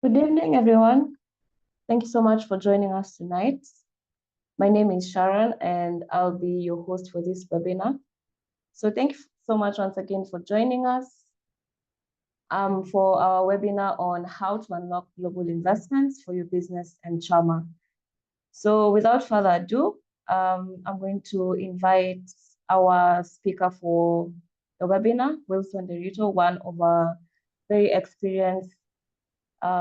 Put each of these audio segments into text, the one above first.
Good evening, everyone. Thank you so much for joining us tonight. My name is Sharon, and I'll be your host for this webinar. So thank you so much once again for joining us for our webinar on how to unlock global investments for your business and Chama. So without further ado, I'm going to invite our speaker for the webinar, Wilson Derito, one of our very experienced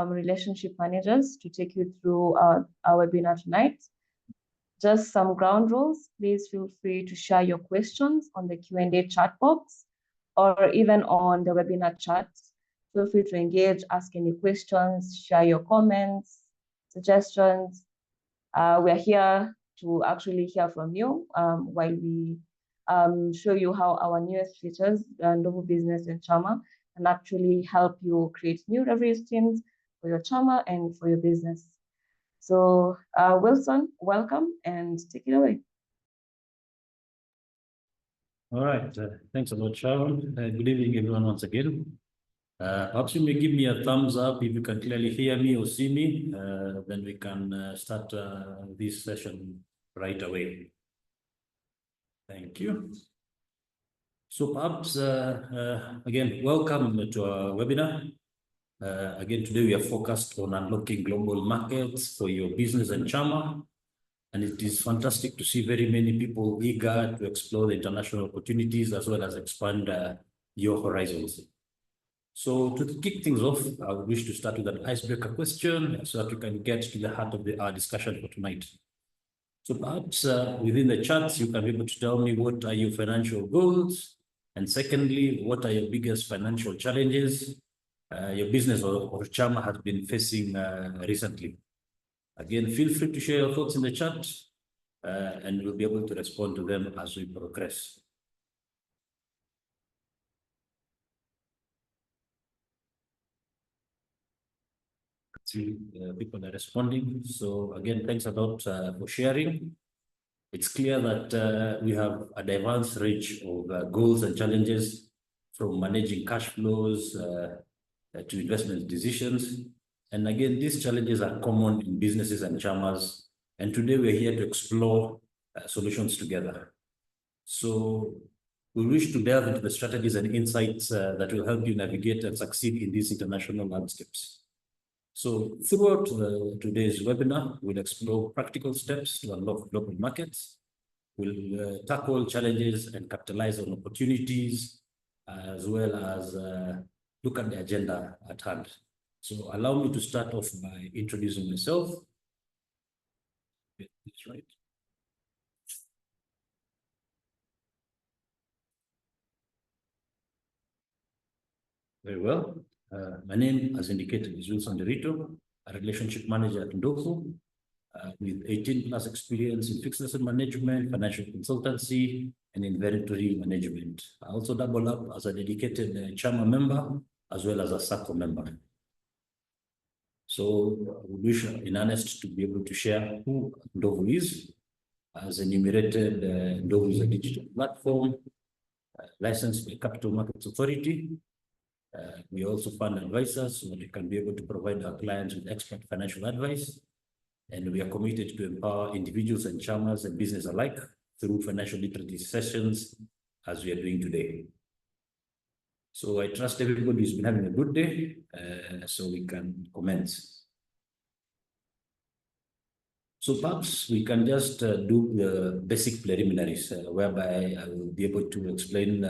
relationship managers, to take you through our webinar tonight. Just some ground rules. Please feel free to share your questions on the Q&A chat box or even on the webinar chat. Feel free to engage, ask any questions, share your comments, suggestions. We're here to actually hear from you while we show you how our newest features, Novo Business and Chama, can actually help you create new revenue streams for your Chama and for your business. So Wilson, welcome and take it away. All right, thanks a lot, Sharon. Good evening, everyone, once again. Perhaps you may give me a thumbs up if you can clearly hear me or see me, then we can start this session right away. Thank you. So perhaps, again, welcome to our webinar. Again, today we are focused on unlocking global markets for your business and Chama. And it is fantastic to see very many people eager to explore the international opportunities as well as expand your horizons. So to kick things off, I would wish to start with an icebreaker question so that we can get to the heart of our discussion for tonight. So perhaps within the charts, you can be able to tell me what are your financial goals? And secondly, what are your biggest financial challenges your business or Chama has been facing recently? Again, feel free to share your thoughts in the chat and we'll be able to respond to them as we progress. See, people are responding. So again, thanks a lot for sharing. It's clear that we have a diverse range of goals and challenges, from managing cash flows to investment decisions. And again, these challenges are common in businesses and chamas. And today we're here to explore solutions together. So we wish to delve into the strategies and insights that will help you navigate and succeed in these international landscapes. So throughout today's webinar, we'll explore practical steps to unlock global markets. We'll tackle challenges and capitalize on opportunities, as well as look at the agenda at hand. So allow me to start off by introducing myself. That's right. Very well. My name, as indicated, is Wilson Derito, a relationship manager at Ndovu, with 18 plus experience in fixed asset management, financial consultancy, and inventory management. I also double up as a dedicated Chama member, as well as a SACCO member. So we wish, in earnest, to be able to share who Ndovu is. As enumerated, Ndovu is a digital platform licensed by Capital Markets Authority. We also fund advisors so that we can be able to provide our clients with expert financial advice. And we are committed to empower individuals and chamas and business alike through financial literacy sessions, as we are doing today. So I trust everybody has been having a good day, so we can commence. So perhaps we can just do the basic preliminaries, whereby I will be able to explain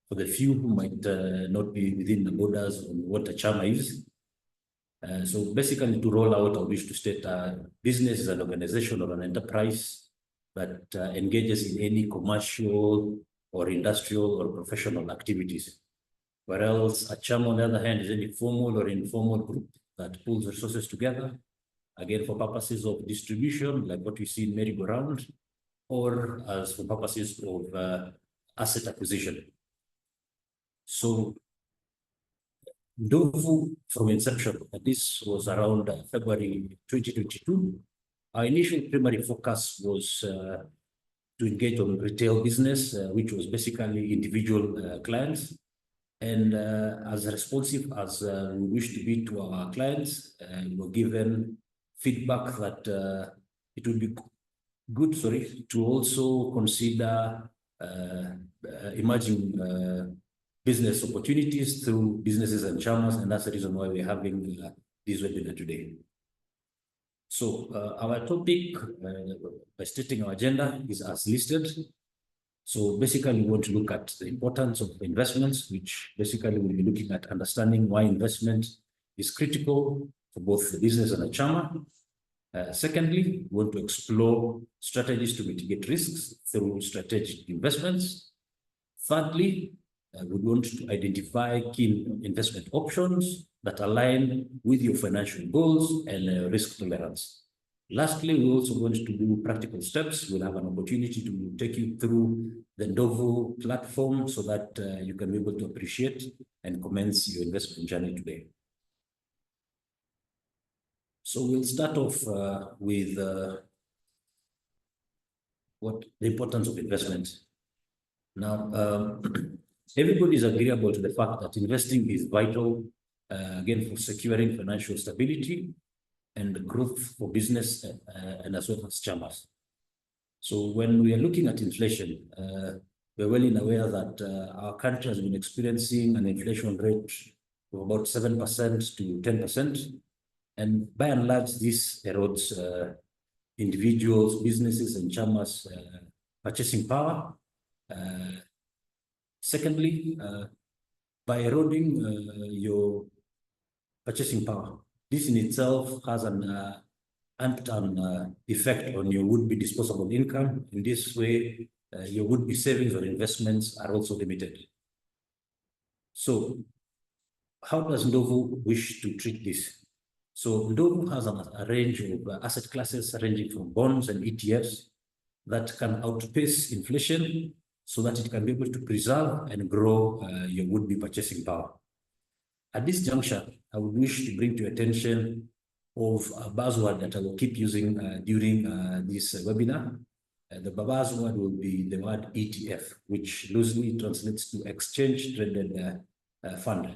for the few who might not be within the borders on what a Chama is. So basically, to roll out, I wish to state business is an organization or an enterprise that engages in any commercial or industrial or professional activities. Whereas a Chama, on the other hand, is any formal or informal group that pulls resources together, again, for purposes of distribution, like what we see in merry-go-round, or as for purposes of asset acquisition. So Ndovu, from inception, this was around February 2022. Our initial primary focus was to engage on retail business, which was basically individual clients. And as responsive as we wish to be to our clients, we were given feedback that it would be good, to also consider emerging business opportunities through businesses and chamas, and that's the reason why we're having this webinar today. So our topic, by stating our agenda, is as listed. So basically, we want to look at the importance of investments, which basically we'll be looking at understanding why investment is critical for both the business and the chama. Secondly, we want to explore strategies to mitigate risks through strategic investments. Thirdly, we want to identify key investment options that align with your financial goals and risk tolerance. Lastly, we also want to do practical steps. We'll have an opportunity to take you through the Ndovu platform so that you can be able to appreciate and commence your investment journey today. So we'll start off with what the importance of investment. Now, everybody is agreeable to the fact that investing is vital, again, for securing financial stability and growth for business and as well as chamas. So when we are looking at inflation, we're well aware that our country has been experiencing an inflation rate of about 7% to 10%. And by and large, this erodes individuals, businesses, and chamas' purchasing power. Secondly, by eroding your purchasing power, this in itself has an effect on your would-be disposable income. In this way, your would-be savings or investments are also limited. So how does Novo wish to treat this? So Ndovu has a range of asset classes ranging from bonds and ETFs that can outpace inflation so that it can be able to preserve and grow your would-be purchasing power. At this juncture, I would wish to bring to your attention of a buzzword that I will keep using during this webinar. The buzzword will be the word ETF, which loosely translates to exchange traded fund,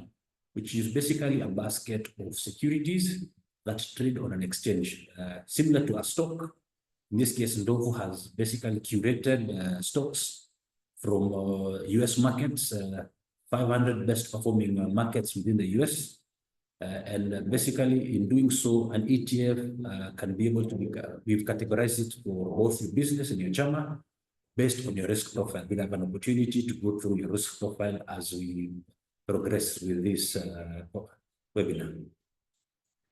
which is basically a basket of securities that trade on an exchange, similar to a stock. In this case, Ndovu has basically curated stocks from US markets, 500 best performing markets within the US. And basically, in doing so, an ETF can be able to be, we've categorized it for both your business and your chama based on your risk profile. We'll have an opportunity to go through your risk profile as we progress with this webinar.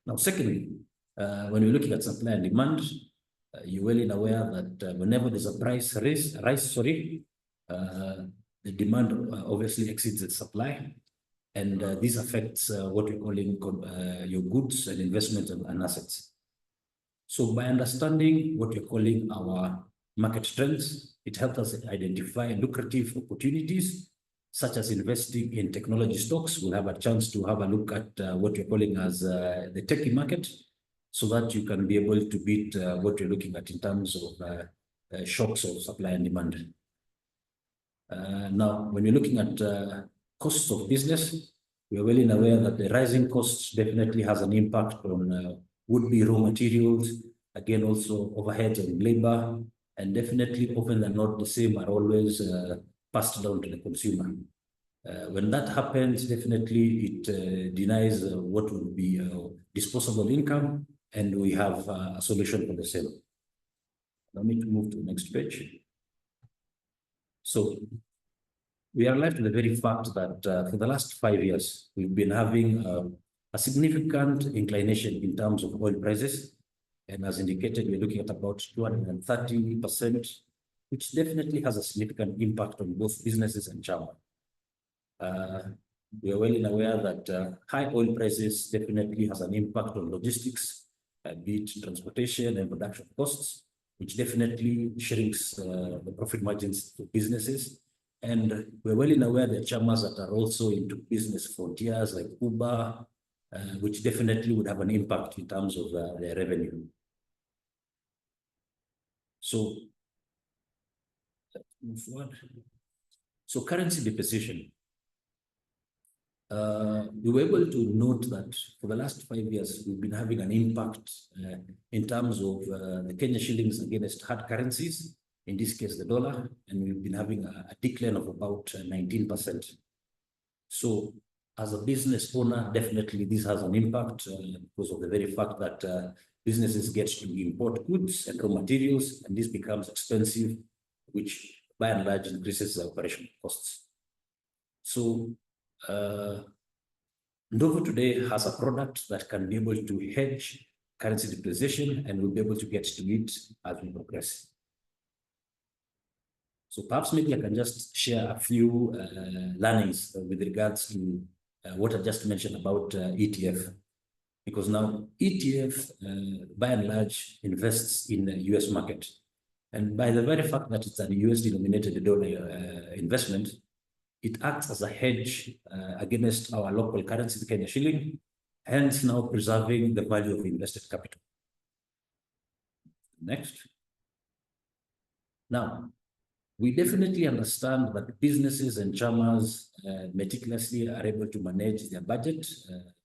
Now, secondly, when we're looking at supply and demand, you're well aware that whenever there's a price rise, the demand obviously exceeds the supply. And this affects what we're calling your goods and investments and assets. So by understanding what we're calling our market trends, it helps us identify lucrative opportunities, such as investing in technology stocks. We'll have a chance to have a look at what we're calling as the techie market, so that you can be able to beat what you're looking at in terms of shocks of supply and demand. Now, when you're looking at costs of business, we are well aware that the rising costs definitely has an impact on would-be raw materials, again, also overheads and labor, and definitely often than not the same are always passed down to the consumer. When that happens, definitely it denies what would be disposable income, and we have a solution for the same. Let me move to the next page. So we are left with the very fact that for the last 5 years, we've been having a significant inclination in terms of oil prices. And as indicated, we're looking at about 230%, which definitely has a significant impact on both businesses and chama. We are well aware that high oil prices definitely has an impact on logistics, be it transportation and production costs, which definitely shrinks the profit margins to businesses. And we're well aware that chamas that are also into business frontiers like Uber, which definitely would have an impact in terms of their revenue. So, move forward. So currency depreciation. we were able to note that for the last 5 years, we've been having an impact in terms of the Kenya shillings against hard currencies, in this case, the dollar, and we've been having a decline of about 19%. So as a business owner, definitely this has an impact because of the very fact that businesses get to import goods and raw materials, and this becomes expensive, which by and large increases the operational costs. So Ndovu today has a product that can be able to hedge currency depreciation, and we'll be able to get to it as we progress. So perhaps maybe I can just share a few learnings with regards to what I just mentioned about ETF. Because now ETF, by and large, invests in the US market. And by the very fact that it's a US denominated dollar investment, it acts as a hedge against our local currency, the Kenya shilling, hence now preserving the value of invested capital. Next. Now, we definitely understand that businesses and chamas meticulously are able to manage their budget,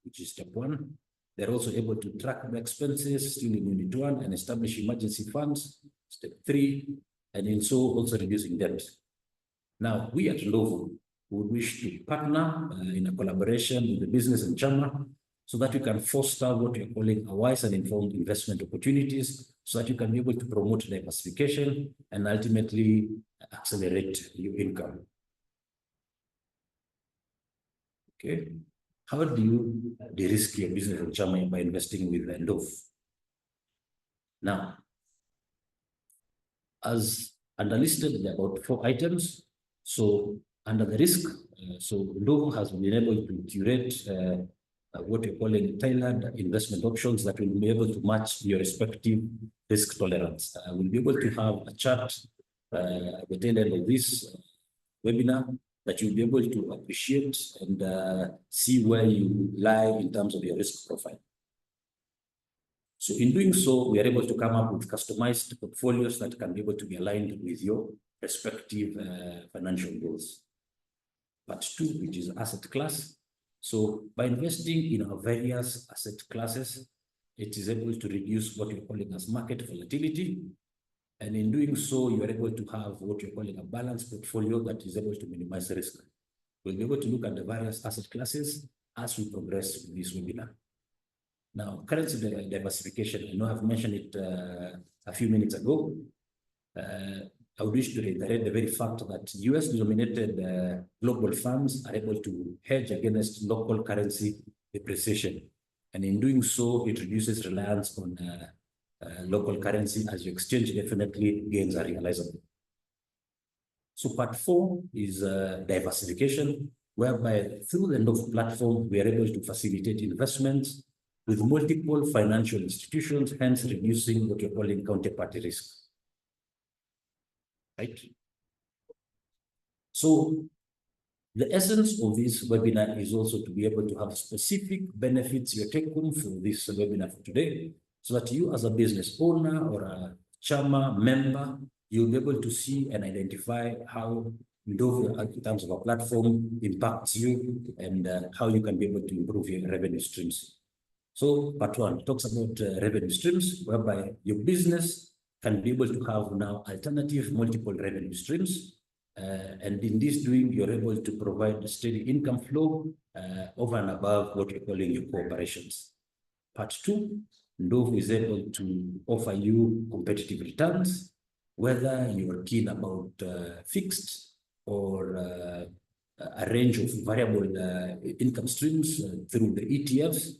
which is step one. They're also able to track their expenses, still in unit one, and establish emergency funds, step three, and in so also reducing debt. Now, we at Novo would wish to partner in a collaboration with the business and chama so that you can foster what you're calling a wise and informed investment opportunities, so that you can be able to promote diversification and ultimately accelerate your income. Okay. How do you de-risk your business and chama by investing with Ndovu? Now, as underlisted, there are about 4 items. So under the risk, so Ndovu has been able to curate what you're calling tailored investment options that will be able to match your respective risk tolerance. We'll be able to have a chart at the tail end of this webinar that you'll be able to appreciate and see where you lie in terms of your risk profile. So in doing so, we are able to come up with customized portfolios that can be able to be aligned with your respective financial goals. Part 2, which is asset class. So by investing in our various asset classes, it is able to reduce what you're calling as market volatility. And in doing so, you are able to have what you're calling a balanced portfolio that is able to minimize risk. We'll be able to look at the various asset classes as we progress with this webinar. Now, currency diversification, I know I've mentioned it a few minutes ago. I would wish to reiterate the very fact that US-denominated global funds are able to hedge against local currency depreciation. And in doing so, it reduces reliance on local currency as your exchange definitely gains are realizable. So part 4 is diversification, whereby through the Novo platform, we are able to facilitate investments with multiple financial institutions, hence reducing what you're calling counterparty risk. Right? So the essence of this webinar is also to be able to have specific benefits you take home from this webinar for today, so that you as a business owner or a chama member, you'll be able to see and identify how Ndovu, in terms of a platform, impacts you and how you can be able to improve your revenue streams. So part 1 talks about revenue streams, whereby your business can be able to have now alternative multiple revenue streams. And in this doing, you're able to provide a steady income flow over and above what you're calling your cooperations. Part 2, Ndovu is able to offer you competitive returns, whether you're keen about fixed or a range of variable income streams through the ETFs,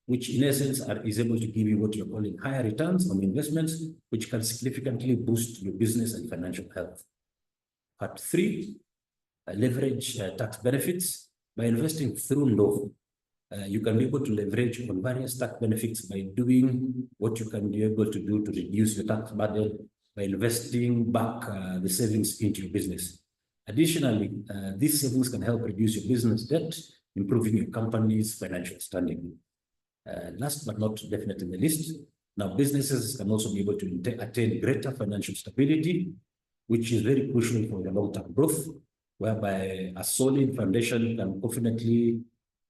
which in essence is able to give you what you're calling higher returns on investments, which can significantly boost your business and financial health. Part 3, leverage tax benefits. By investing through Ndovu, you can be able to leverage on various tax benefits by doing what you can be able to do to reduce your tax burden by investing back the savings into your business. Additionally, these savings can help reduce your business debt, improving your company's financial standing. Last but not definitely the least, now businesses can also be able to attain greater financial stability, which is very crucial for the long-term growth, whereby a solid foundation can confidently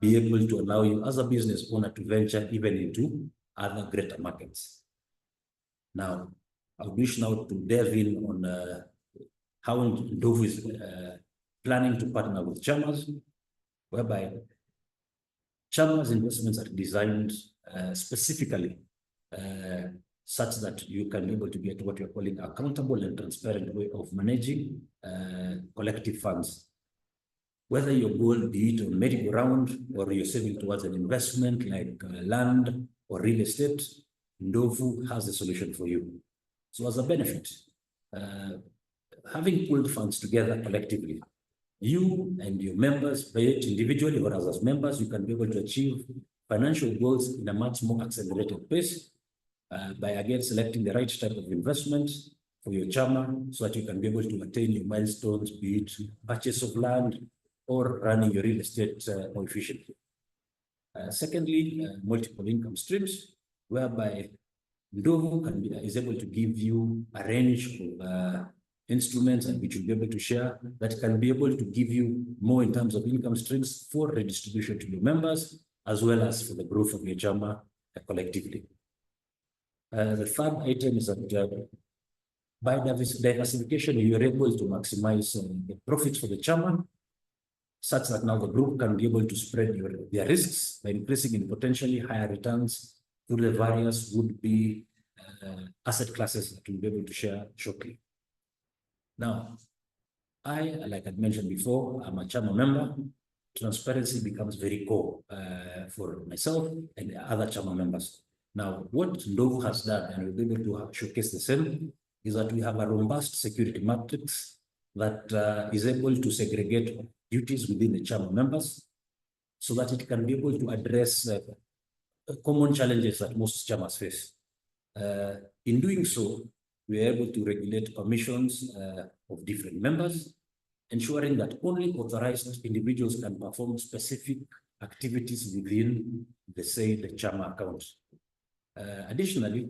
be able to allow you as a business owner to venture even into other greater markets. Now, I wish now to delve in on how Ndovu is planning to partner with Chama's, whereby Chama's investments are designed specifically such that you can be able to get what you're calling accountable and transparent way of managing collective funds. Whether your goal be it on merry-go-round or you're saving towards an investment like land or real estate, Ndovu has a solution for you. So as a benefit, having pooled funds together collectively, you and your members, be it individually or as members, you can be able to achieve financial goals in a much more accelerated pace by again selecting the right type of investment for your chama so that you can be able to attain your milestones, be it purchase of land or running your real estate more efficiently. Secondly, multiple income streams, whereby Ndovu is able to give you a range of instruments and which you'll be able to share that can be able to give you more in terms of income streams for redistribution to your members, as well as for the growth of your chama collectively. The third item is that by diversification, you're able to maximize the profits for the chama, such that now the group can be able to spread their risks by increasing in potentially higher returns through the various would-be asset classes that we'll be able to share shortly. Now, like I mentioned before, I'm a chama member. Transparency becomes very core for myself and the other chama members. Now, what Ndovu has done, and we'll be able to showcase the same, is that we have a robust security matrix that is able to segregate duties within the chama members so that it can be able to address common challenges that most chamas face. In doing so, we are able to regulate permissions of different members, ensuring that only authorized individuals can perform specific activities within the said chama account. Additionally,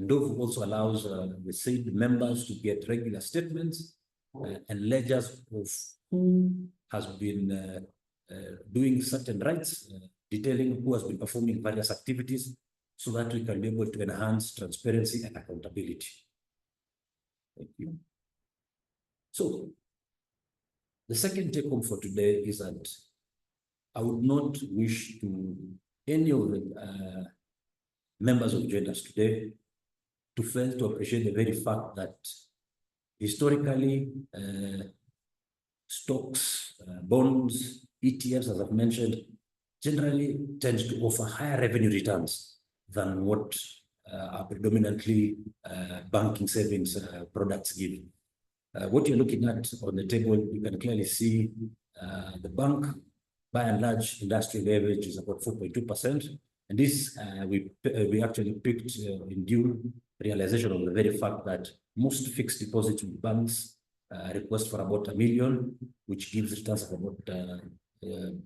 Ndovu also allows the said members to get regular statements and ledgers of who has been doing certain rights, detailing who has been performing various activities, so that we can be able to enhance transparency and accountability. Thank you. So, the second take home for today is that I would not wish to any of the members who joined us today to fail to appreciate the very fact that historically stocks, bonds, ETFs, as I've mentioned, generally tend to offer higher revenue returns than what are predominantly banking savings products give. What you're looking at on the table, you can clearly see the bank, by and large, industrial average is about 4.2%. And this we actually picked in due realization of the very fact that most fixed deposits with banks request for about $1 million, which gives returns of about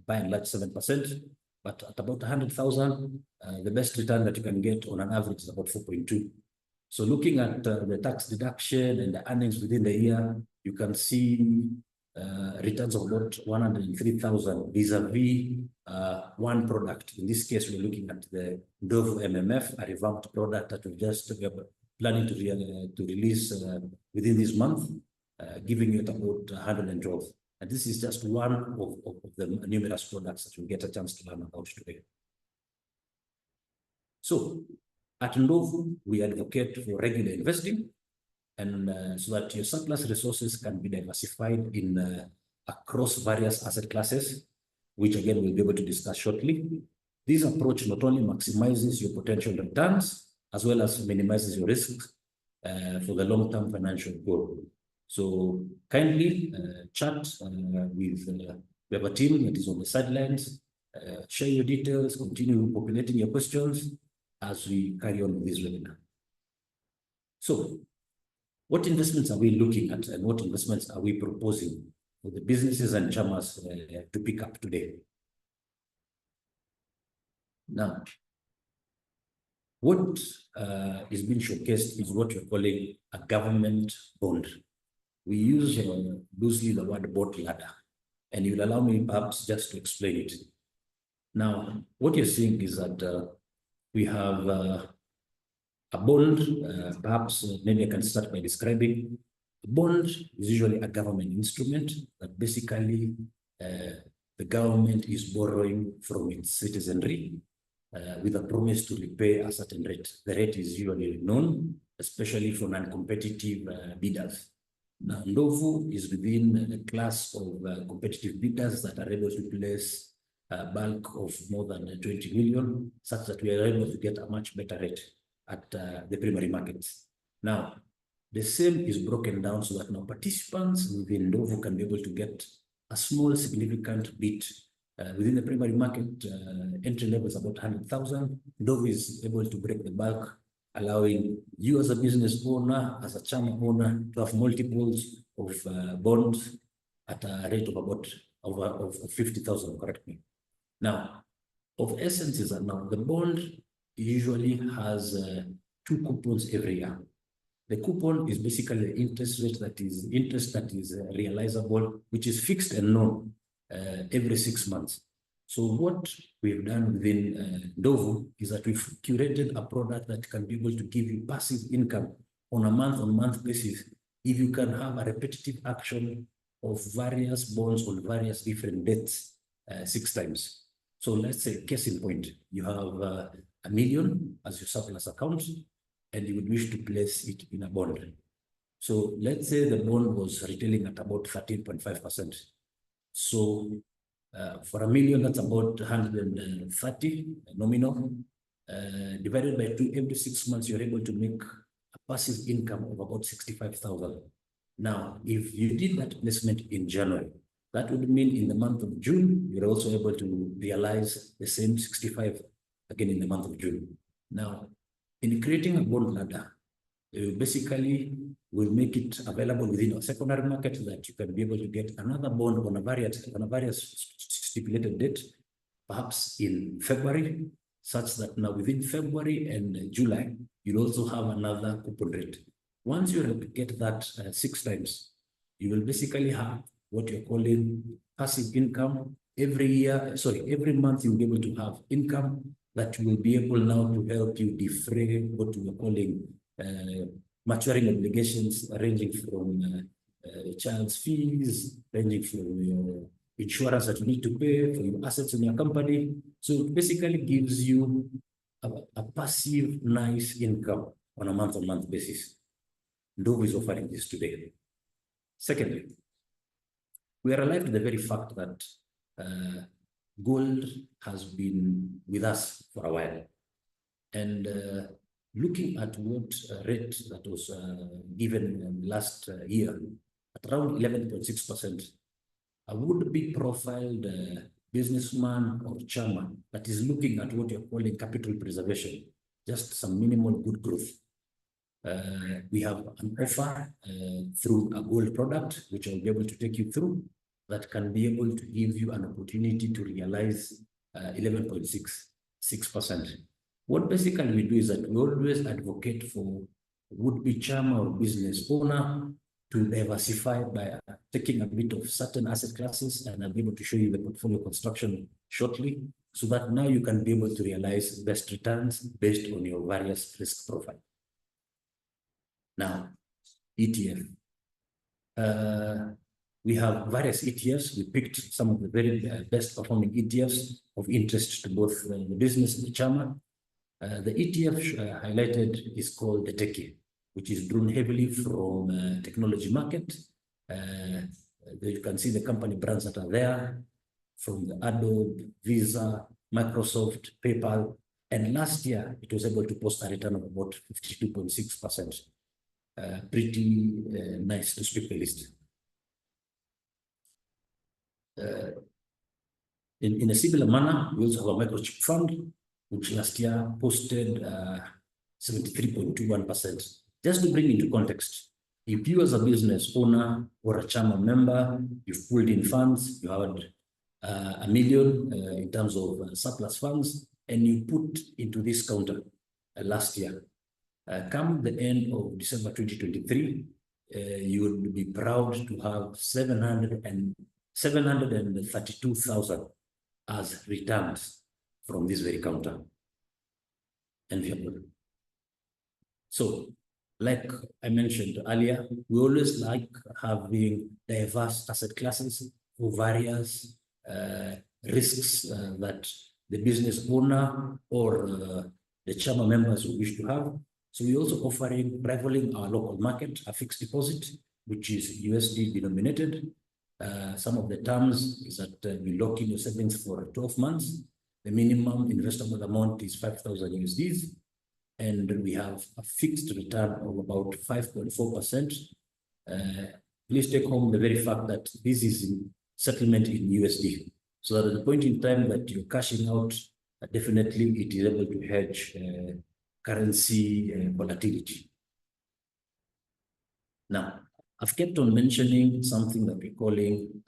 by and large 7%. But at about 100,000, the best return that you can get on an average is about 4.2. So looking at the tax deduction and the earnings within the year, you can see returns of about 103,000 vis-a-vis one product. In this case, we're looking at the Ndovu MMF, a revamped product that we are planning to release within this month, giving it about 112. And this is just one of the numerous products that we'll get a chance to learn about today. So, at Ndovu, we advocate for regular investing, and so that your surplus resources can be diversified in across various asset classes, which again we'll be able to discuss shortly. This approach not only maximizes your potential returns, as well as minimizes your risks for the long-term financial goal. So kindly chat with, we have a team that is on the sidelines, share your details, continue populating your questions as we carry on with this webinar. So, what investments are we looking at and what investments are we proposing for the businesses and chamas to pick up today? Now, what is being showcased is what we're calling a government bond. We use loosely the word bond ladder, and you'll allow me perhaps just to explain it. Now, what you're seeing is that we have a bond. Perhaps maybe I can start by describing. A bond is usually a government instrument that basically the government is borrowing from its citizenry with a promise to repay a certain rate. The rate is usually known, especially for non-competitive bidders. Now, Ndovu is within the class of competitive bidders that are able to place a bulk of more than 20 million, such that we are able to get a much better rate at the primary markets. Now, the same is broken down so that now participants within Novo can be able to get a small significant bit within the primary market. Entry level is about 100,000. Novo is able to break the bulk, allowing you as a business owner, as a chama owner, to have multiples of bonds at a rate of about of 50,000, correct me. Now, of essence is that now the bond usually has 2 coupons every year. The coupon is basically the interest rate that is realizable, which is fixed and known every 6 months. So what we've done within Ndovu is that we've curated a product that can be able to give you passive income on a month-on-month basis if you can have a repetitive action of various bonds on various different dates 6 times. So let's say, case in point, you have $1 million as your surplus account, and you would wish to place it in a bond. So let's say the bond was retailing at about 13.5%. So for $1 million, that's about 130 nominal. Divided by 2, every 6 months, you're able to make a passive income of about 65,000. Now, if you did that placement in January, that would mean in the month of June, you're also able to realize the same 65 again in the month of June. Now, in creating a bond ladder, basically will make it available within a secondary market that you can be able to get another bond on a various stipulated date, perhaps in February, such that now within February and July, you'll also have another coupon rate. Once you get that 6 times, you will basically have what you're calling passive income every month. You'll be able to have income that will be able now to help you defray what we are calling maturing obligations, ranging from child's fees, ranging from your insurance that you need to pay for your assets in your company. So it basically gives you a passive, nice income on a month-on-month basis. Ndovu is offering this today. Secondly, we are alive to the very fact that gold has been with us for a while. And looking at what rate that was given last year, at around 11.6%, a would-be profiled businessman or chairman that is looking at what you're calling capital preservation, just some minimal good growth. We have an offer through a gold product, which I'll be able to take you through, that can be able to give you an opportunity to realize 11.6%. What basically we do is that we always advocate for would-be chairman or business owner to diversify by taking a bit of certain asset classes, and I'll be able to show you the portfolio construction shortly, so that now you can be able to realize best returns based on your various risk profile. Now, ETF. We have various ETFs. We picked some of the very best performing ETFs of interest to both the business and the chama. The ETF highlighted is called the Techie, which is drawn heavily from technology market. You can see the company brands that are there, from the Adobe, Visa, Microsoft, PayPal, and last year it was able to post a return of about 52.6%. Pretty nice to speak the least. In a similar manner, we also have a microchip fund, which last year posted 73.21%. Just to bring into context, if you as a business owner or a chama member, you've pulled in funds, you had $1 million in terms of surplus funds, and you put into this counter last year, come the end of December 2023, you would be proud to have 732,000 as returns from this very counter. Enviable. So, like I mentioned earlier, we always like having diverse asset classes for various risks that the business owner or the Chama members wish to have. So we're also offering, rivaling our local market, a fixed deposit, which is USD denominated. Some of the terms is that we lock in your savings for 12 months. The minimum investable amount is 5,000 USDs. And we have a fixed return of about 5.4%. Please take home the very fact that this is in settlement in USD. So that at the point in time that you're cashing out, definitely it is able to hedge currency volatility. Now, I've kept on mentioning something that we're calling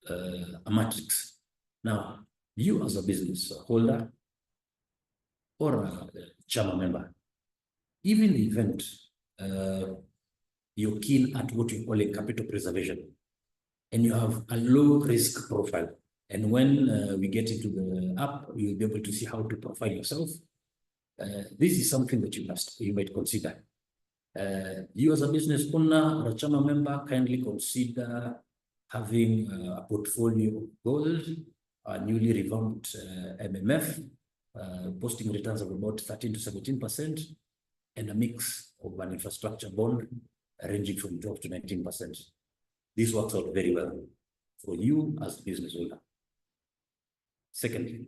a matrix. Now, you as a business holder or a Chama member, even the event you're keen at what you're calling capital preservation, and you have a low risk profile. And when we get into the app, you'll be able to see how to profile yourself. This is something that you might consider. You as a business owner or a Chama member, kindly consider having a portfolio of gold, a newly revamped MMF, posting returns of about 13 to 17%, and a mix of an infrastructure bond ranging from 12 to 19%. This works out very well for you as a business owner. Secondly,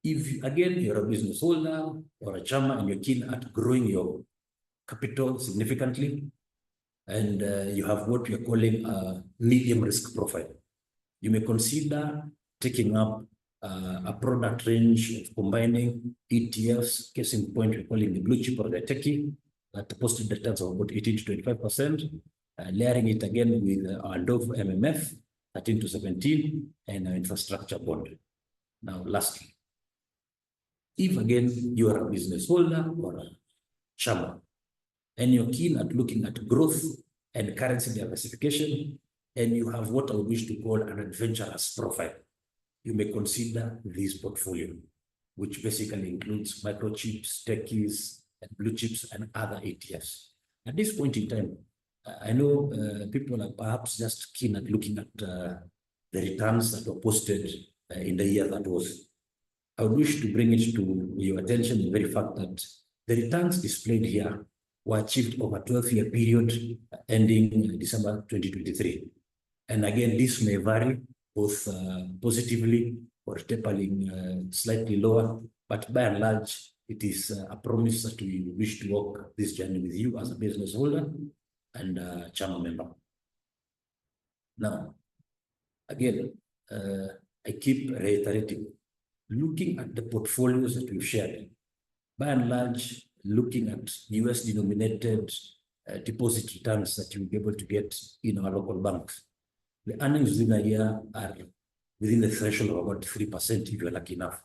if again you're a business holder or a Chama and you're keen at growing your capital significantly, and you have what we're calling a medium risk profile, you may consider taking up a product range of combining ETFs, case in point, we're calling the blue chip or the techie, that posted returns of about 18 to 25%, layering it again with our Ndovu MMF, 13 to 17, and our infrastructure bond. Now, lastly, if again you are a business holder or a Chama, and you're keen at looking at growth and currency diversification, and you have what I wish to call an adventurous profile, you may consider this portfolio, which basically includes microchips, techies, and blue chips, and other ETFs. At this point in time, I know people are perhaps just keen at looking at the returns that were posted in the year that was. I would wish to bring it to your attention the very fact that the returns displayed here were achieved over a 12-year period ending December 2023. And again, this may vary both positively or tapering slightly lower, but by and large, it is a promise that we wish to walk this journey with you as a business holder and a Chama member. Now, again, I keep reiterating, looking at the portfolios that we've shared, by and large, looking at US denominated deposit returns that you'll be able to get in our local banks. The earnings within a year are within the threshold of about 3% if you're lucky enough.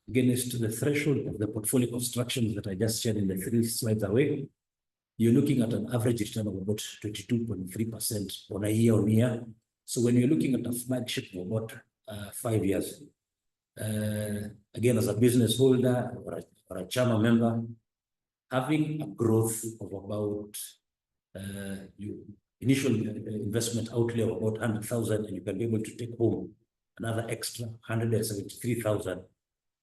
Against the threshold of the portfolio constructions that I just shared in the 3 slides away, you're looking at an average return of about 22.3% on a year-on-year. So when you're looking at a flagship of about 5 years, again, as a business holder or a Chama member, having a growth of about initial investment outlay of about 100,000, and you can be able to take home another extra 173,000,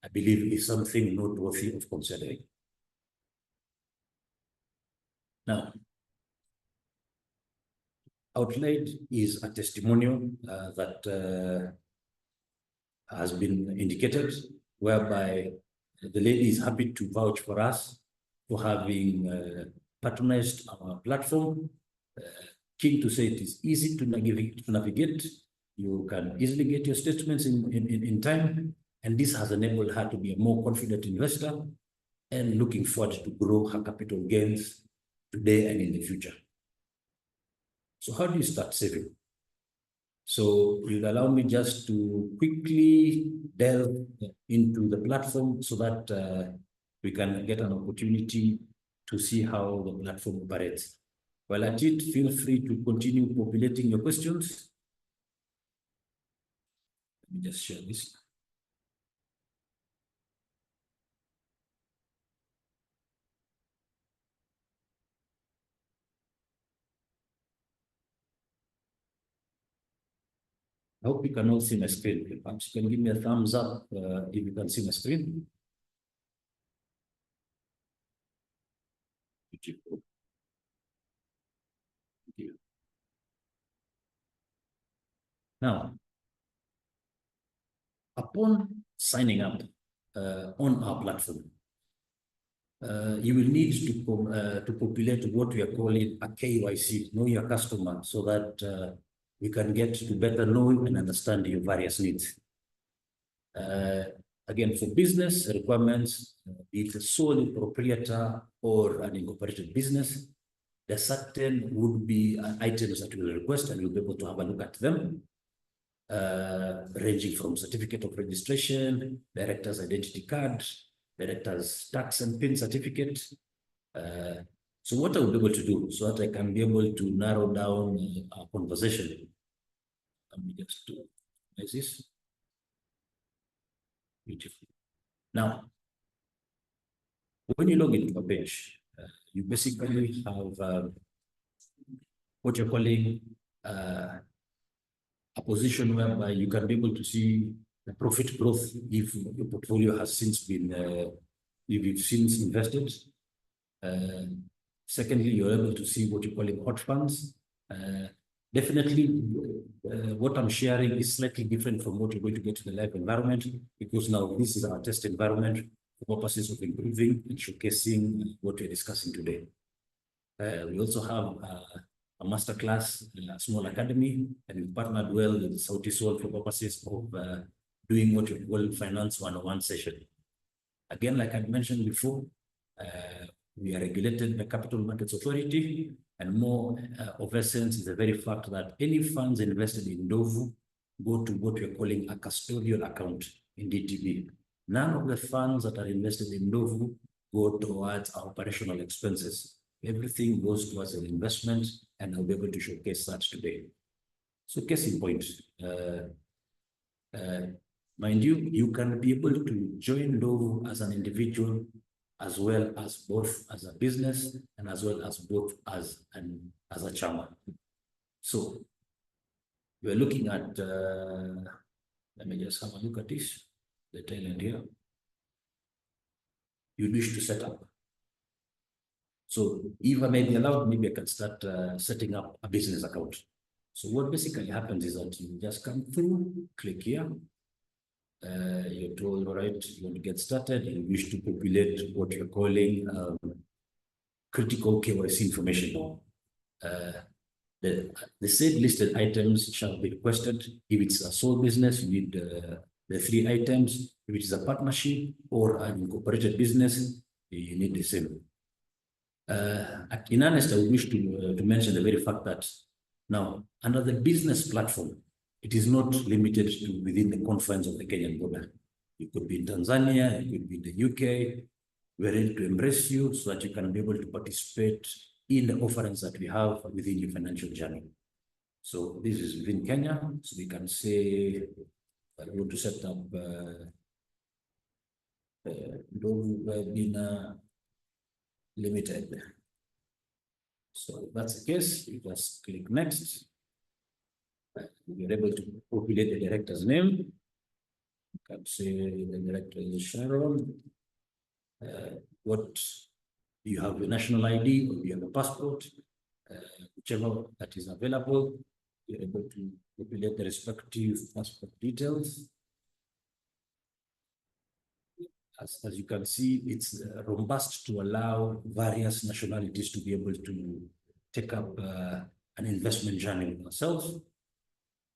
I believe is something noteworthy of considering. Now, outlaid is a testimonial that has been indicated, whereby the lady is happy to vouch for us for having patronized our platform. Keen to say it is easy to navigate. You can easily get your statements in time, and this has enabled her to be a more confident investor and looking forward to grow her capital gains today and in the future. So how do you start saving? So you'll allow me just to quickly delve into the platform so that we can get an opportunity to see how the platform operates. While at it, feel free to continue populating your questions. Let me just share this. I hope you can all see my screen. Perhaps you can give me a thumbs up if you can see my screen. Beautiful. Thank you. Now, upon signing up on our platform, you will need to populate what we are calling a KYC, know your customer, so that we can get to better know and understand your various needs. Again, for business requirements, be it a sole proprietor or an incorporated business, there certain would be items that we will request, and you'll be able to have a look at them, ranging from certificate of registration, director's identity card, director's tax and PIN certificate. So what I will be able to do so that I can be able to narrow down our conversation. Let me just do this. Beautiful. Now, when you log into a page, you basically have what you're calling a position whereby you can be able to see the profit growth if your portfolio has since been, if you've since invested. Secondly, you're able to see what you're calling hot funds. Definitely, what I'm sharing is slightly different from what you're going to get in the live environment, because now this is our test environment for purposes of improving and showcasing what we're discussing today. We also have a masterclass, a small academy, and we've partnered well with Sauti Sol for purposes of doing what we call Finance 101 session. Again, like I mentioned before, we are regulated by Capital Markets Authority, and more of essence is the very fact that any funds invested in Ndovu go to what we're calling a custodial account in DTB. None of the funds that are invested in Ndovu go towards our operational expenses. Everything goes towards an investment, and I'll be able to showcase that today. So case in point, mind you, you can be able to join Novo as an individual, as well as both as a business, and as well as both as a chama. So we're looking at, let me just have a look at this, the tail end here. You wish to set up. So if I may be allowed, maybe I can start setting up a business account. So what basically happens is that you just come through, click here. You're told, all right, you want to get started, you wish to populate what you're calling critical KYC information. The said listed items shall be requested. If it's a sole business, you need the 3 items. If it is a partnership or an incorporated business, you need the same. In earnest, I would wish to mention the very fact that now, under the business platform, it is not limited to within the confines of the Kenyan border. You could be in Tanzania, you could be in the UK. We're ready to embrace you so that you can be able to participate in the offerings that we have within your financial journey. So this is within Kenya, so we can say we want to set up Ndovu Limited. So if that's the case, you just click next. You're able to populate the director's name. You can say the director is Sharon. What you have, your national ID, or you have a passport, whichever that is available. You're able to populate the respective passport details. As you can see, it's robust to allow various nationalities to be able to take up an investment journey with ourselves.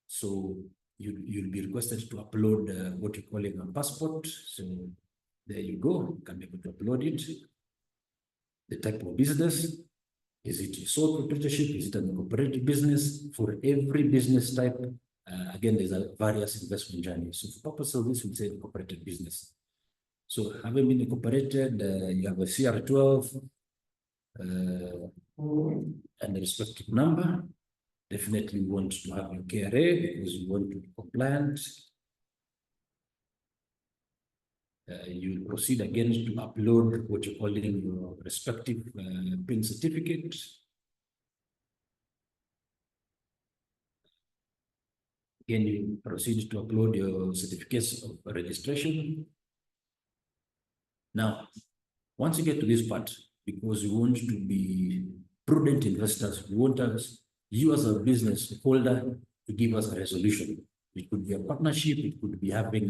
So you'll be requested to upload what you're calling a passport. So there you go, you can be able to upload it. The type of business, is it a sole proprietorship? Is it an incorporated business? For every business type, again, there's a various investment journey. So for purpose of this, we'll say incorporated business. So having been incorporated, you have a CR12 and the respective number. Definitely want to have your KRA because you want to be compliant. you proceed again to upload what you call in your respective PIN certificate. Again, you proceed to upload your certificates of registration. Now, once you get to this part, because we want to be prudent investors, we want you as a business holder to give us a resolution. It could be a partnership, it could be having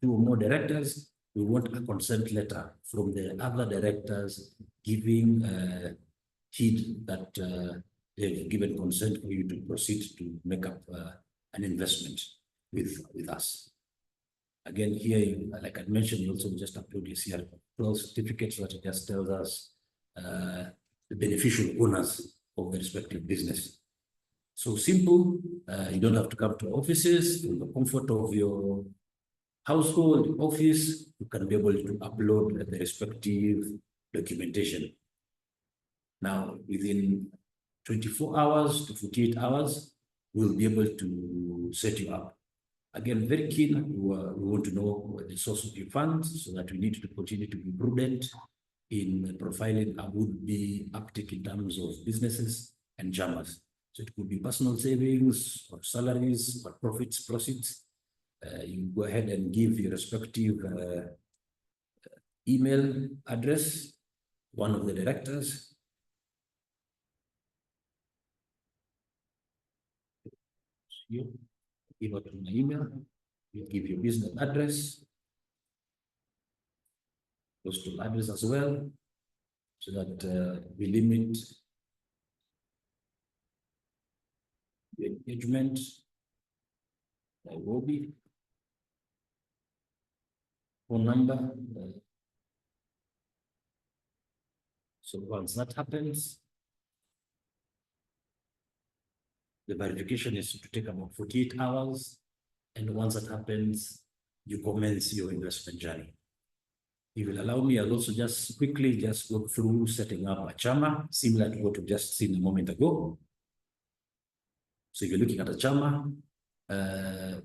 2 or more directors. We want a consent letter from the other directors giving heed that they've given consent for you to proceed to make up an investment with us. Again, here, like I mentioned, you also just upload your CRL certificates that just tells us the beneficial owners of the respective business. So simple, you don't have to come to offices. In the comfort of your household, office, you can be able to upload the respective documentation. Now, within 24 hours to 48 hours, we'll be able to set you up. Again, very keen, we want to know the source of your funds so that we need to continue to be prudent in profiling a would-be uptick in terms of businesses and chamas. So it could be personal savings or salaries or profits, proceeds. You go ahead and give your respective email address, one of the directors. You give out my email, you give your business address, postal address as well, so that we limit the engagement. Nairobi. Phone number. So once that happens, the verification is to take about 48 hours. And once that happens, you commence your investment journey. You will allow me, I'll also just quickly just go through setting up a chama, similar to what we've just seen a moment ago. So if you're looking at a chama,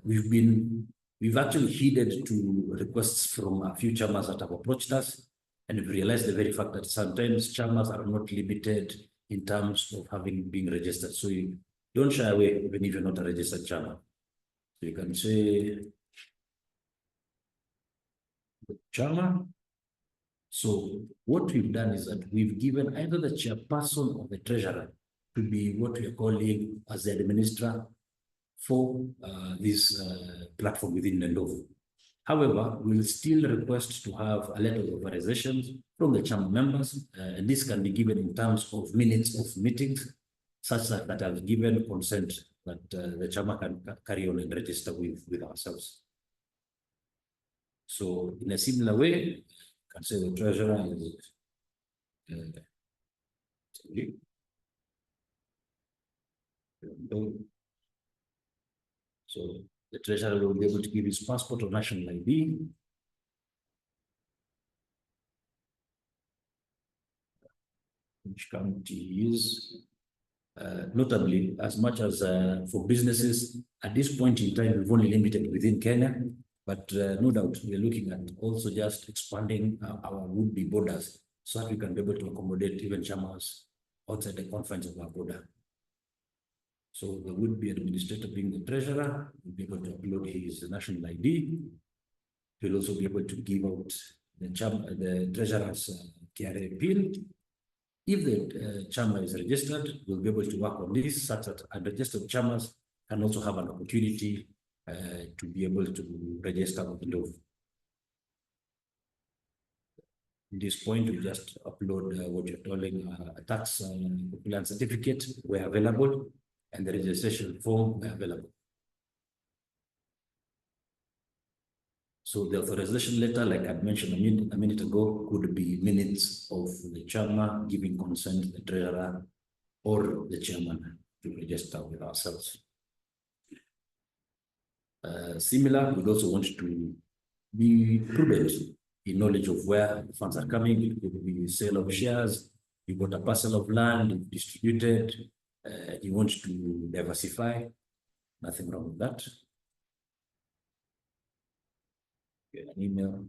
we've actually heeded to requests from a few chamas that have approached us, and we've realized the very fact that sometimes chamas are not limited in terms of having been registered. So you don't shy away even if you're not a registered chama. So you can say chama. So what we've done is that we've given either the chairperson or the treasurer to be what we are calling as the administrator for this platform within Ndovu. However, we'll still request to have a letter of authorization from the chama members, and this can be given in terms of minutes of meetings, such that have given consent that the chama can carry on and register with ourselves. So in a similar way, you can say the treasurer is so the treasurer will be able to give his passport or national ID. Which county is notably, as much as for businesses, at this point in time, we've only limited within Kenya, but no doubt we're looking at also just expanding our would-be borders so that we can be able to accommodate even chamas outside the confines of our border. So the would-be administrator, being the treasurer, will be able to upload his national ID. He'll also be able to give out the treasurer's KRA PIN. If the chama is registered, we'll be able to work on this such that unregistered chamas can also have an opportunity to be able to register with Novo. At this point, we just upload what you're calling a tax compliance certificate where available, and the registration form where available. So the authorization letter, like I mentioned a minute ago, could be minutes of the chama giving consent to the treasurer or the chairman to register with ourselves. Similar, we also want to be prudent in knowledge of where the funds are coming. It could be sale of shares. You got a parcel of land, you've distributed, you want to diversify. Nothing wrong with that. An email.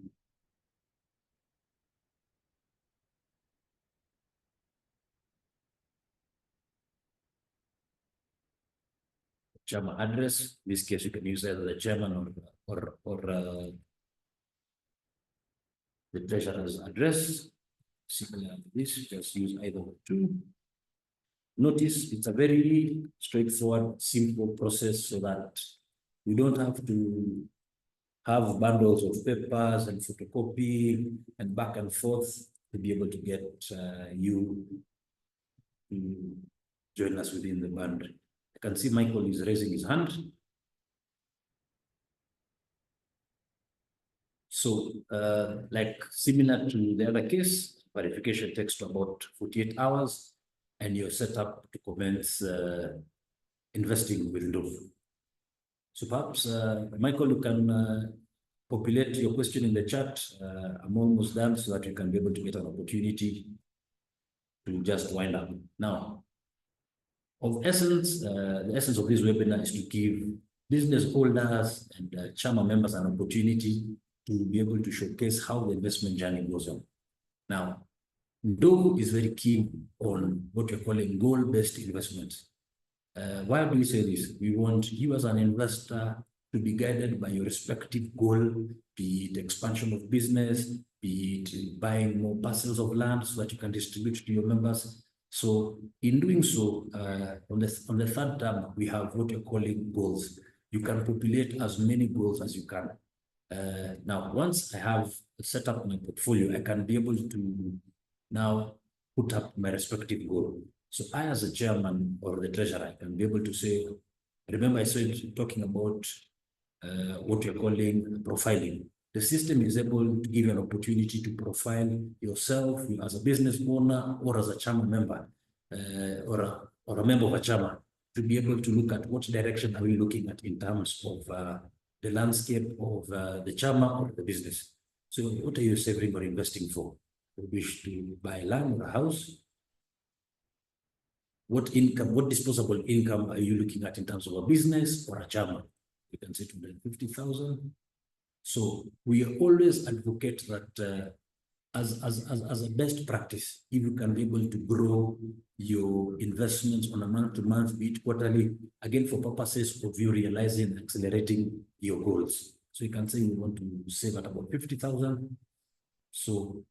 Chama address. In this case, you can use either the chairman or the treasurer's address. Similar to this, just use either of the two. Notice it's a very straightforward, simple process so that we don't have to have bundles of papers and photocopy and back and forth to be able to get you to join us within the band. I can see Michael is raising his hand. So like similar to the other case, verification takes to about 48 hours and you're set up to commence investing with Ndovu. So perhaps, Michael, you can populate your question in the chat. I'm almost done so that you can be able to get an opportunity to just wind up. Now, of essence, the essence of this webinar is to give business holders and Chama members an opportunity to be able to showcase how the investment journey goes on. Now, Ndovu is very keen on what we're calling goal-based investments. Why do we say this? We want you as an investor to be guided by your respective goal, be it expansion of business, be it buying more parcels of land so that you can distribute to your members. So in doing so, on the third tab, we have what you're calling goals. You can populate as many goals as you can. Now, once I have set up my portfolio, I can be able to now put up my respective goal. So I, as a chairman or the treasurer, I can be able to say, remember I said talking about what you're calling profiling. The system is able to give you an opportunity to profile yourself as a business owner or as a Chama member or a member of a Chama, to be able to look at what direction are we looking at in terms of the landscape of the Chama or the business. So what are you saving or investing for? You wish to buy land or a house? What income, what disposable income are you looking at in terms of a business or a Chama? You can say 250,000. So we always advocate that as a best practice, if you can be able to grow your investments on a month-to-month, be it quarterly, again, for purposes of you realizing, accelerating your goals. So you can say you want to save at about 50,000. So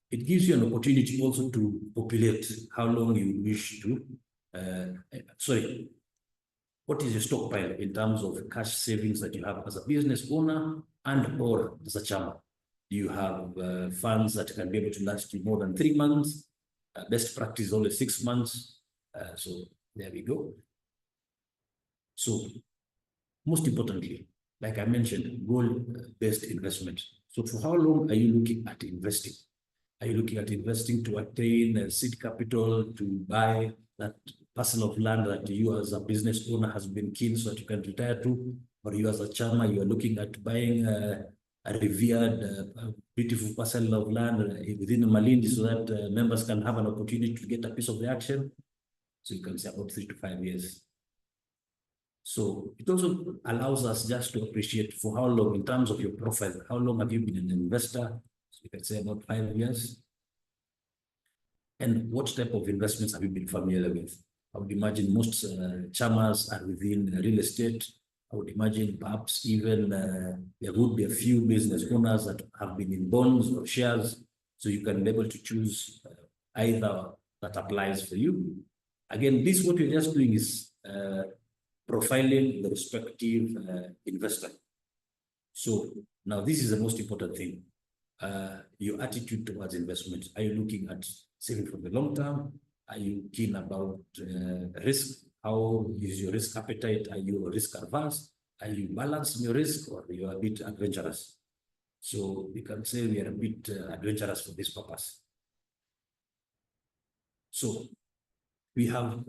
it gives you an opportunity also to populate how long you wish to, what is your stockpile in terms of cash savings that you have as a business owner and or as a Chama? Do you have funds that can be able to last you more than 3 months? Best practice only 6 months. So there we go. So most importantly, like I mentioned, goal-based investment. So for how long are you looking at investing? Are you looking at investing to attain seed capital to buy that parcel of land that you as a business owner has been keen so that you can retire to? Or you as a Chama, you are looking at buying a revered, beautiful parcel of land within Malindi so that members can have an opportunity to get a piece of the action? So you can say about 3 to 5 years. So it also allows us just to appreciate for how long, in terms of your profile, how long have you been an investor? So you can say about 5 years. And what type of investments have you been familiar with? I would imagine most Chamas are within real estate. I would imagine perhaps even there would be a few business owners that have been in bonds or shares. So you can be able to choose either that applies for you. Again, this what we're just doing is profiling the respective investor. So now this is the most important thing. Your attitude towards investment. Are you looking at saving for the long term? Are you keen about risk? How is your risk appetite? Are you risk averse? Are you balancing your risk, or you are a bit adventurous? So we can say we are a bit adventurous for this purpose. So we have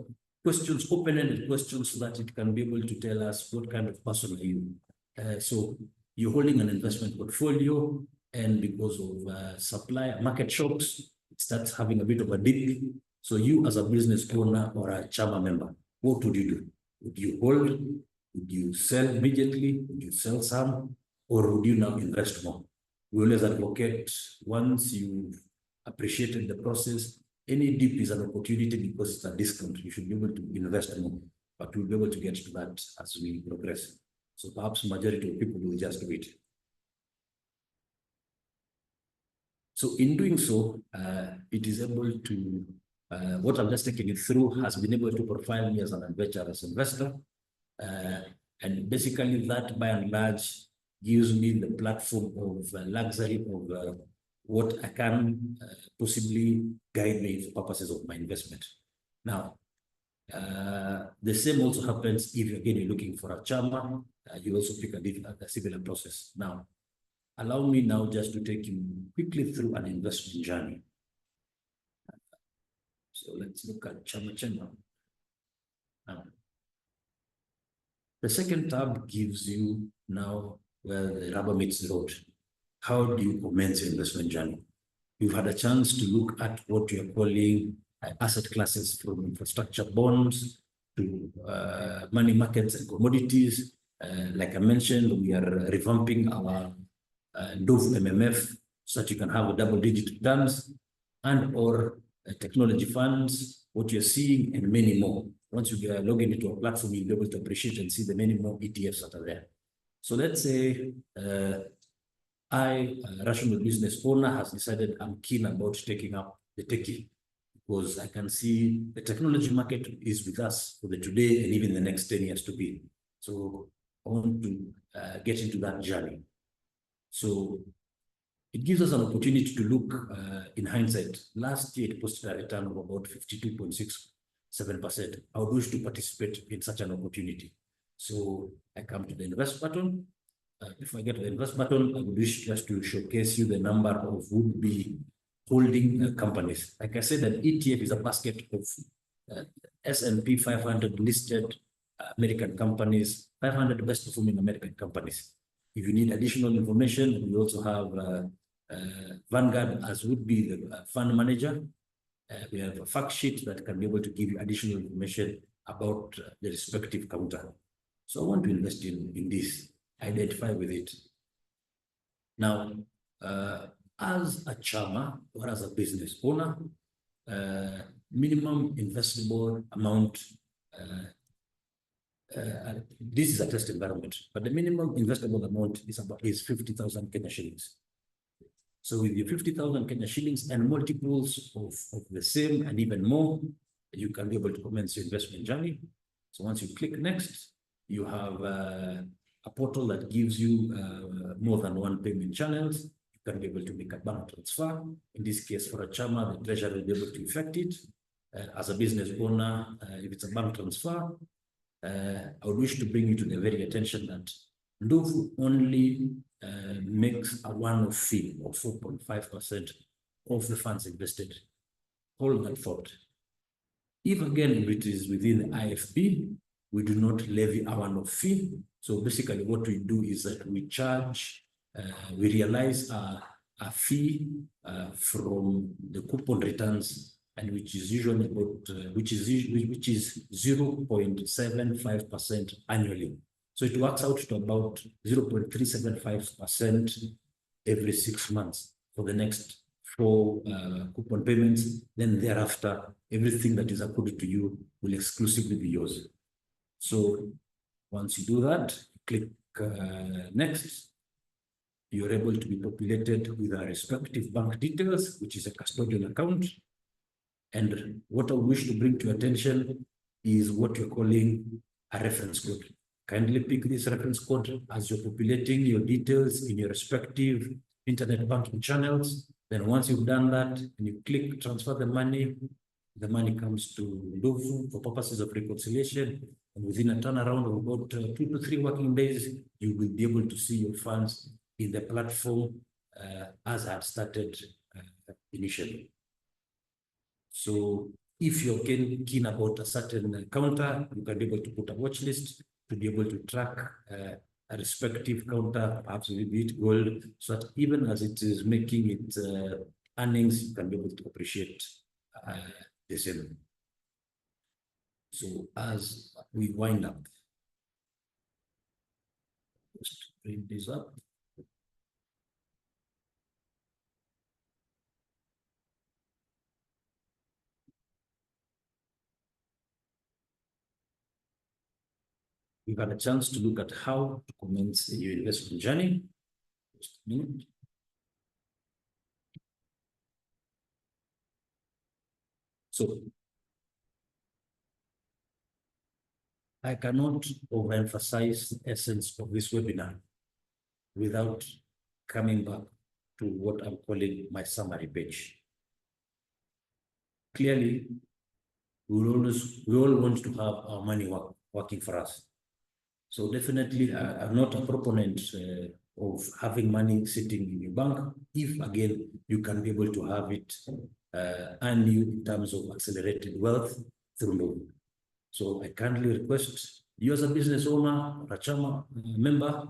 questions, open-ended questions, so that it can be able to tell us what kind of person are you. So you're holding an investment portfolio, and because of supply market shocks, it starts having a bit of a dip. So you as a business owner or a Chama member, what would you do? Would you hold? Would you sell immediately? Would you sell some? Or would you now invest more? We always advocate, once you've appreciated the process, any dip is an opportunity because it's a discount. You should be able to invest more. but we'll be able to get to that as we progress. So perhaps majority of people will just wait. So in doing so, it is able to, what I'm just taking it through has been able to profile me as an adventurous investor. And basically that by and large gives me the platform of luxury of what I can possibly guide me for purposes of my investment. Now, the same also happens if again you're looking for a chama, you also pick a similar process. Now, allow me now just to take you quickly through an investment journey. So let's look at chama. The second tab gives you now where the rubber meets the road. How do you commence your investment journey? You've had a chance to look at what you're calling asset classes, from infrastructure bonds to money markets and commodities. Like I mentioned, we are revamping our Ndovu MMF so that you can have a double-digit returns, and or technology funds, what you're seeing, and many more. Once you log into a platform, you'll be able to appreciate and see the many more ETFs that are there. So let's say I, a rational business owner, has decided I'm keen about taking up the techie, because I can see the technology market is with us for the today and even the next 10 years to be. So I want to get into that journey. So it gives us an opportunity to look in hindsight. Last year, it posted a return of about 52.67%. I would wish to participate in such an opportunity. So I come to the invest button. If I get the invest button, I would wish just to showcase you the number of would-be holding companies. Like I said, an ETF is a basket of S&P 500 listed American companies, 500 best performing American companies. If you need additional information, we also have Vanguard as would be the fund manager. We have a fact sheet that can be able to give you additional information about the respective counter. So I want to invest in this, identify with it. Now, as a chama or as a business owner, minimum investable amount, this is a test environment, but the minimum investable amount is 50,000 Kenya shillings. So with your 50,000 Kenya shillings and multiples of the same and even more, you can be able to commence your investment journey. So once you click next, you have a portal that gives you more than one payment channels. You can be able to make a bank transfer. In this case, for a chama, the treasurer will be able to effect it. As a business owner, if it's a bank transfer, I would wish to bring you to the very attention that Ndovu only makes a one-off fee of 4.5% of the funds invested. Hold that thought. If again, if it is within the IFB, we do not levy a one-off fee. So basically what we do is that we charge, we realize a fee from the coupon returns, and which is usually about, which is 0.75% annually. So it works out to about 0.375% every 6 months for the next 4 coupon payments. Then thereafter, everything that is accrued to you will exclusively be yours. So once you do that, click next. You're able to be populated with our respective bank details, which is a custodial account. And what I wish to bring to your attention is what you're calling a reference code. Kindly pick this reference code as you're populating your details in your respective internet banking channels. Then once you've done that and you click transfer the money comes to Ndovu for purposes of reconciliation. And within a turnaround of about 2 to 3 working days, you will be able to see your funds in the platform as I had started initially. So if you're keen about a certain counter, you can be able to put a watch list to be able to track a respective counter, perhaps with it gold, so that even as it is making its earnings, you can be able to appreciate the same. So as we wind up, just bring this up. we've had a chance to look at how to commence your investment journey. Just a minute. So I cannot overemphasize the essence of this webinar without coming back to what I'm calling my summary page. Clearly, we all want to have our money working for us. So definitely, I'm not a proponent of having money sitting in your bank, if again, you can be able to have it earn you in terms of accelerated wealth through Novo. So I kindly request you as a business owner or a Chama member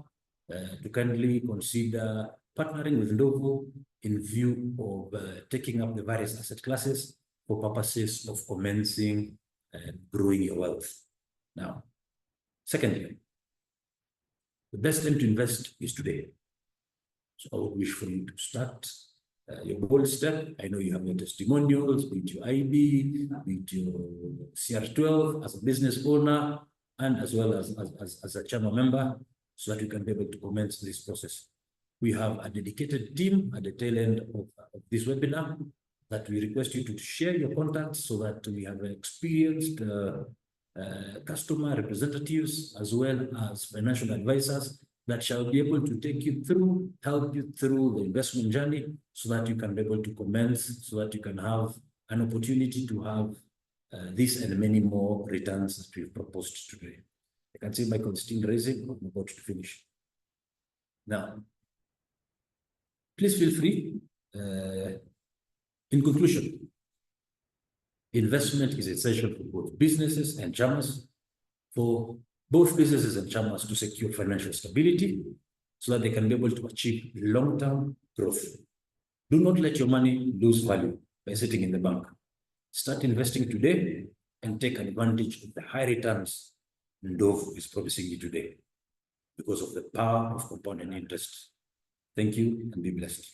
to kindly consider partnering with Ndovu in view of taking up the various asset classes for purposes of commencing and growing your wealth. Now, secondly, the best time to invest is today. So I would wish for you to start your bold step. I know you have your testimonials, be it your IB, be it your CR12 as a business owner, and as well as a Chama member, so that you can be able to commence this process. We have a dedicated team at the tail end of this webinar that we request you to share your contacts so that we have experienced customer representatives as well as financial advisors that shall be able to take you through, help you through the investment journey so that you can be able to commence, so that you can have an opportunity to have this and many more returns that we've proposed today. I can see Michael still raising. I'm about to finish. Now, please feel free. In conclusion, investment is essential for both businesses and chamas, for both businesses and chamas to secure financial stability so that they can be able to achieve long-term growth. Do not let your money lose value by sitting in the bank. Start investing today and take advantage of the high returns Ndovu is promising you today because of the power of compounding interest. Thank you and be blessed.